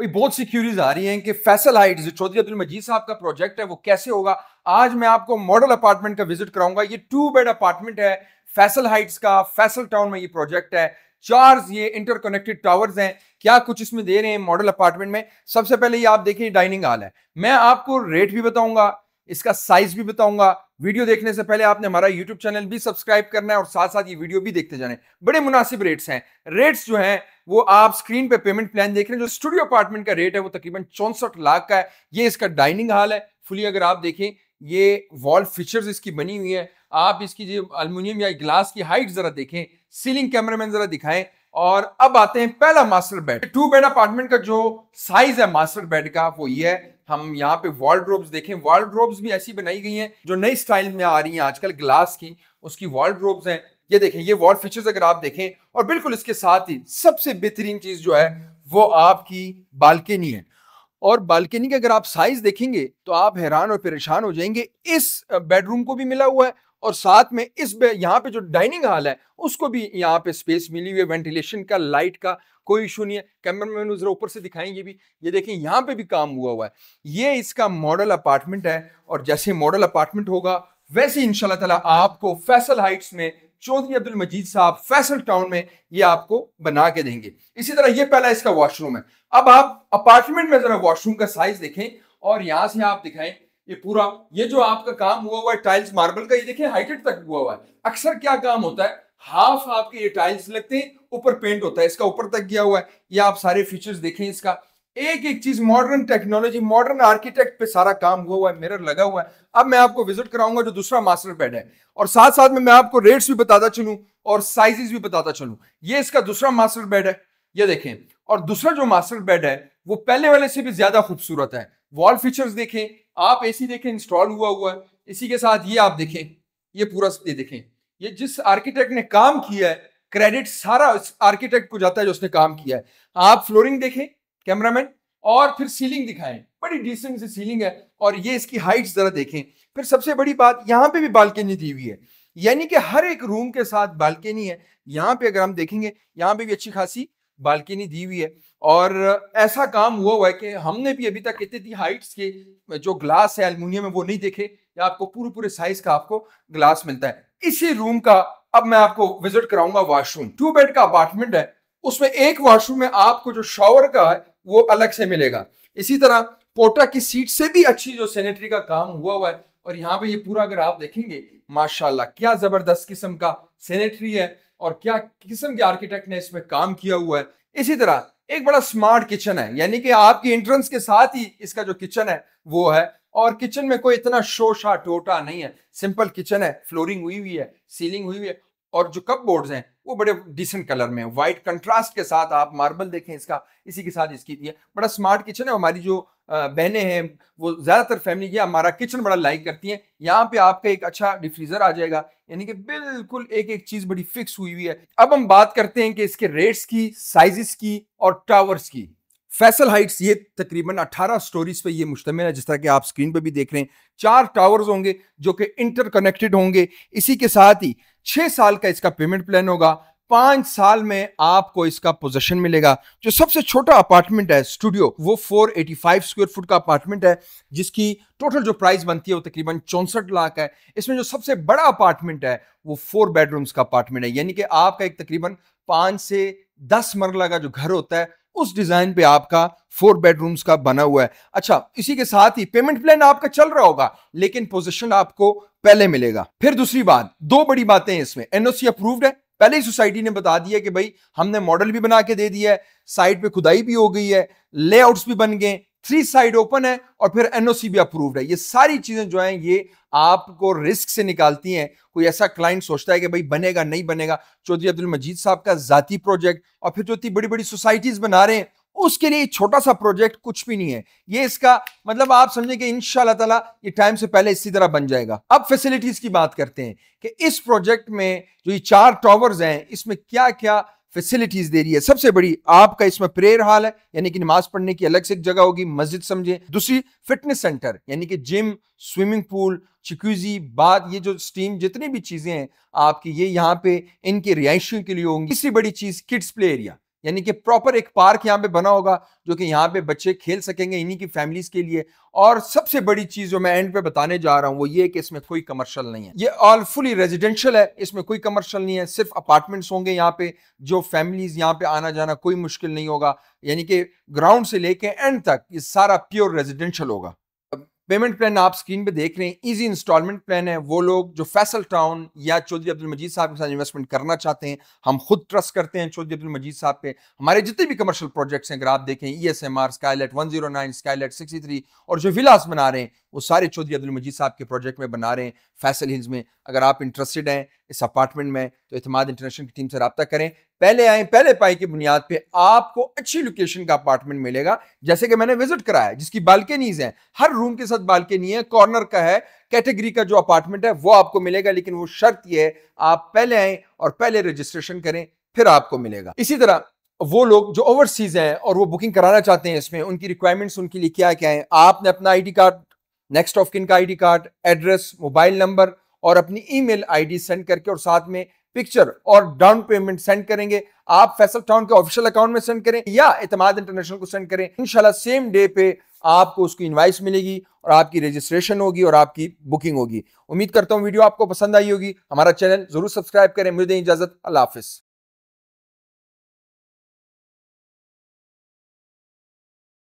भाई बहुत सी क्यूरीज आ रही हैं कि फैसल हाइट्स जो चौधरी अब्दुल मजीद साहब का प्रोजेक्ट है वो कैसे होगा। आज मैं आपको मॉडल अपार्टमेंट का विजिट कराऊंगा। ये 2 बेड अपार्टमेंट है फैसल हाइट्स का, फैसल टाउन में ये प्रोजेक्ट है। 4 ये इंटरकनेक्टेड टावर्स हैं। क्या कुछ इसमें दे रहे हैं मॉडल अपार्टमेंट में। सबसे पहले ये आप देखिए डाइनिंग हॉल है। मैं आपको रेट भी बताऊंगा, इसका साइज भी बताऊंगा। वीडियो देखने से पहले आपने हमारा यूट्यूब चैनल भी सब्सक्राइब करना है और साथ साथ ये वीडियो भी देखते जाने। बड़े मुनासिब रेट्स हैं। रेट्स जो हैं वो आप स्क्रीन पे पेमेंट प्लान देख रहे हैं। जो स्टूडियो अपार्टमेंट का रेट है वो तकरीबन 64 लाख का है। ये इसका डाइनिंग हॉल है फुली। अगर आप देखें ये वॉल फीचर्स इसकी बनी हुई है। आप इसकी जो अल्युमिनियम या ग्लास की हाइट जरा देखें। सीलिंग कैमरामैन जरा दिखाएं। और अब आते हैं पहला मास्टर बेड। 2 बेड अपार्टमेंट का जो साइज है मास्टर बेड का वो ये है। हम यहाँ पे वॉलड्रोब्स देखें। वॉलड्रोब्स भी ऐसी बनाई गई हैं जो नई स्टाइल में आ रही हैं आजकल, ग्लास की उसकी वॉलड्रोब्स हैं। ये देखें, ये वॉल फीचर्स अगर आप देखें। और बिल्कुल इसके साथ ही सबसे बेहतरीन चीज जो है वो आपकी बालकनी है। और बालकनी के अगर आप साइज देखेंगे तो आप हैरान और परेशान हो जाएंगे। इस बेडरूम को भी मिला हुआ है और साथ में इस यहाँ पे जो डाइनिंग हॉल है उसको भी यहाँ पे स्पेस मिली हुई है। वेंटिलेशन का, लाइट का कोई इशू नहीं है। कैमरामैन जरा ऊपर से दिखाएंगे भी। ये देखें यहाँ पे भी काम हुआ है। ये इसका मॉडल अपार्टमेंट है और जैसे मॉडल अपार्टमेंट होगा वैसे इंशाल्लाह ताला आपको फैसल हाइट्स में चौधरी अब्दुल मजीद साहब फैसल टाउन में ये आपको बना के देंगे। इसी तरह ये पहला इसका वॉशरूम है। अब आप अपार्टमेंट में जरा वॉशरूम का साइज देखें और यहां से आप दिखाएं। ये पूरा ये जो आपका काम हुआ है टाइल्स मार्बल का, ये देखें हाइटेड तक हुआ है। अक्सर क्या काम होता है, हाफ आपके ये टाइल्स लगते हैं, ऊपर पेंट होता है, इसका ऊपर तक गया हुआ है। ये आप सारे फीचर्स देखें। इसका एक एक चीज मॉडर्न टेक्नोलॉजी, मॉडर्न आर्किटेक्ट पे सारा काम हुआ है। मिरर लगा हुआ है। अब मैं आपको विजिट कराऊंगा जो दूसरा मास्टर बेड है और साथ साथ में मैं आपको रेट्स भी बताता चलूं और साइजेस भी बताता चलूं। ये इसका दूसरा मास्टर बेड है। ये देखें। और दूसरा जो मास्टर बेड है वो पहले वाले से भी ज्यादा खूबसूरत है। वॉल फीचर्स देखें, आप एसी देखें इंस्टॉल हुआ है। इसी के साथ ये आप देखें, ये पूरा ये देखें। ये जिस आर्किटेक्ट ने काम किया है, क्रेडिट सारा उस आर्किटेक्ट को जाता है जो उसने काम किया है। आप फ्लोरिंग देखें कैमरामैन, और फिर सीलिंग दिखाएं। बड़ी डिसेंट सी सीलिंग है और ये इसकी हाइट जरा देखें। फिर सबसे बड़ी बात, यहां पे भी बालकनी दी हुई है, यानी कि हर एक रूम के साथ बालकनी है। यहां पे अगर हम देखेंगे यहाँ पे भी अच्छी खासी बालकनी दी हुई है। और ऐसा काम हुआ है कि हमने भी अभी तक इतनी हाइट्स के जो ग्लास है एल्युमिनियम है वो नहीं देखे। या आपको पूरे पूरे साइज का आपको ग्लास मिलता है इसी रूम का। अब मैं आपको विजिट कराऊंगा वॉशरूम। 2 बेड का अपार्टमेंट है, उसमें एक वॉशरूम में आपको जो शॉवर का है वो अलग से मिलेगा। इसी तरह पोटा की सीट से भी अच्छी जो सैनिटरी का काम हुआ है। और यहाँ पे ये पूरा अगर आप देखेंगे माशाल्लाह क्या जबरदस्त किस्म का सैनिटरी है और क्या किस्म के आर्किटेक्ट ने इसमें काम किया हुआ है। इसी तरह एक बड़ा स्मार्ट किचन है, यानी कि आपकी एंट्रेंस के साथ ही इसका जो किचन है वो है। और किचन में कोई इतना शोशा टोटा नहीं है, सिंपल किचन है। फ्लोरिंग हुई हुई है, सीलिंग हुई हुई है और जो कप बोर्ड्स हैं वो बड़े डिसेंट कलर में, व्हाइट कंट्रास्ट के साथ। आप मार्बल देखें इसका, इसी के साथ इसकी दी है। बड़ा स्मार्ट किचन है। हमारी जो बहनें हैं वो ज्यादातर फैमिली की हमारा किचन बड़ा लाइक करती हैं। यहाँ पे आपका एक अच्छा डिफ्रीजर आ जाएगा, यानी कि बिल्कुल एक एक चीज बड़ी फिक्स हुई हुई है। अब हम बात करते हैं कि इसके रेट्स की, साइजेस की और टावर्स की। फैसल हाइट्स ये तकरीबन 18 स्टोरीज पे ये मुश्तमिल है, जिस तरह के आप स्क्रीन पे भी देख रहे हैं। 4 टावर्स होंगे जो कि इंटरकनेक्टेड होंगे। इसी के साथ ही 6 साल का इसका पेमेंट प्लान होगा। 5 साल में आपको इसका पोजीशन मिलेगा। जो सबसे छोटा अपार्टमेंट है स्टूडियो, वो 485 स्क्वायर फुट का अपार्टमेंट है, जिसकी टोटल जो प्राइस बनती है वो तकरीबन 64 लाख है। इसमें जो सबसे बड़ा अपार्टमेंट है वो 4 बेडरूम्स का अपार्टमेंट है, यानी कि आपका एक तकरीबन 5 से 10 मरला का जो घर होता है उस डिजाइन पे आपका 4 बेडरूम्स का बना हुआ है। अच्छा, इसी के साथ ही पेमेंट प्लान आपका चल रहा होगा लेकिन पोजीशन आपको पहले मिलेगा। फिर दूसरी बात, 2 बड़ी बातें हैं इसमें। एनओसी अप्रूव्ड है, पहले ही सोसाइटी ने बता दिया कि भाई हमने मॉडल भी बना के दे दिया है, साइड पे खुदाई भी हो गई है, लेआउट्स भी बन गए, 3 साइड ओपन है और फिर एनओसी भी अप्रूव्ड है। ये सारी चीजें जो हैं ये आपको रिस्क से निकालती हैं। कोई ऐसा क्लाइंट सोचता है कि भाई बनेगा नहीं बनेगा, चौधरी अब्दुल मजीद साहब का जाती प्रोजेक्ट और फिर जो इतनी बड़ी बड़ी सोसाइटीज बना रहे हैं उसके लिए छोटा सा प्रोजेक्ट कुछ भी नहीं है। ये इसका मतलब आप समझे कि इंशाल्लाह ताला ये टाइम से पहले इसी तरह बन जाएगा। अब फैसिलिटीज की बात करते हैं कि इस प्रोजेक्ट में जो ये 4 टावर्स हैं इसमें क्या क्या फैसिलिटीज दे रही है। सबसे बड़ी आपका इसमें प्रेयर हॉल है, यानी कि नमाज पढ़ने की अलग से एक जगह होगी, मस्जिद समझे। दूसरी फिटनेस सेंटर, यानी कि जिम, स्विमिंग पूल, चिक्यूजी, बाथ, ये जो स्टीम जितनी भी चीजें हैं आपकी ये यहाँ पे इनके रिहायशियों के लिए होंगी। तीसरी बड़ी चीज किड्स प्ले एरिया, यानी कि प्रॉपर एक पार्क यहाँ पे बना होगा जो कि यहाँ पे बच्चे खेल सकेंगे इन्हीं की फैमिलीज के लिए। और सबसे बड़ी चीज जो मैं एंड पे बताने जा रहा हूँ वो ये कि इसमें कोई कमर्शियल नहीं है, ये ऑल फुली रेजिडेंशियल है, इसमें कोई कमर्शियल नहीं है, सिर्फ अपार्टमेंट्स होंगे यहाँ पे, जो फैमिलीज यहाँ पे आना जाना कोई मुश्किल नहीं होगा, यानी कि ग्राउंड से लेके एंड तक ये सारा प्योर रेजिडेंशियल होगा। पेमेंट प्लान आप स्क्रीन पे देख रहे हैं, इजी इंस्टॉलमेंट प्लान है। वो लोग जो फैसल टाउन या चौधरी अब्दुल मजीद साहब के साथ इन्वेस्टमेंट करना चाहते हैं, हम खुद ट्रस्ट करते हैं चौधरी अब्दुल मजीद साहब पे। हमारे जितने भी कमर्शियल प्रोजेक्ट्स हैं, अगर आप देखें ESMR, स्काईलाइट 109, स्काईलाइट 63 और जो विलास बना रहे हैं वो सारे चौधरी अब्दुल मजीद साहब के प्रोजेक्ट में बना रहे हैं फैसल हिल्स में। अगर आप इंटरेस्टेड हैं इस अपार्टमेंट में तो इतमाद इंटरनेशनल की टीम से रब्ता करें। पहले आए पहले पाई की बुनियाद पे आपको अच्छी लोकेशन का अपार्टमेंट मिलेगा, जैसे कि मैंने विजिट कराया है, जिसकी बालकनीज हैं, हर रूम के साथ बालकनी है, कॉर्नर का है, कैटेगरी का जो अपार्टमेंट है वो आपको मिलेगा। लेकिन वो शर्त ये है आप पहले आए और पहले रजिस्ट्रेशन करें फिर आपको मिलेगा। इसी तरह वो लोग जो ओवरसीज हैं और वो बुकिंग कराना चाहते हैं, इसमें उनकी रिक्वायरमेंट्स उनके लिए क्या क्या है, आपने अपना ID card, next of kin का ID card, address, mobile number और अपनी ईमेल आईडी सेंड करके और साथ में पिक्चर और डाउन पेमेंट सेंड करेंगे। आप फैसल टाउन के ऑफिशियल अकाउंट में सेंड करें या इतमाद इंटरनेशनल को सेंड करें, इंशाल्लाह सेम डे पे आपको उसकी इनवाइस मिलेगी और आपकी रजिस्ट्रेशन होगी और आपकी बुकिंग होगी। उम्मीद करता हूं वीडियो आपको पसंद आई होगी। हमारा चैनल जरूर सब्सक्राइब करें। मुझे दें इजाजत, अल्लाह हाफिज।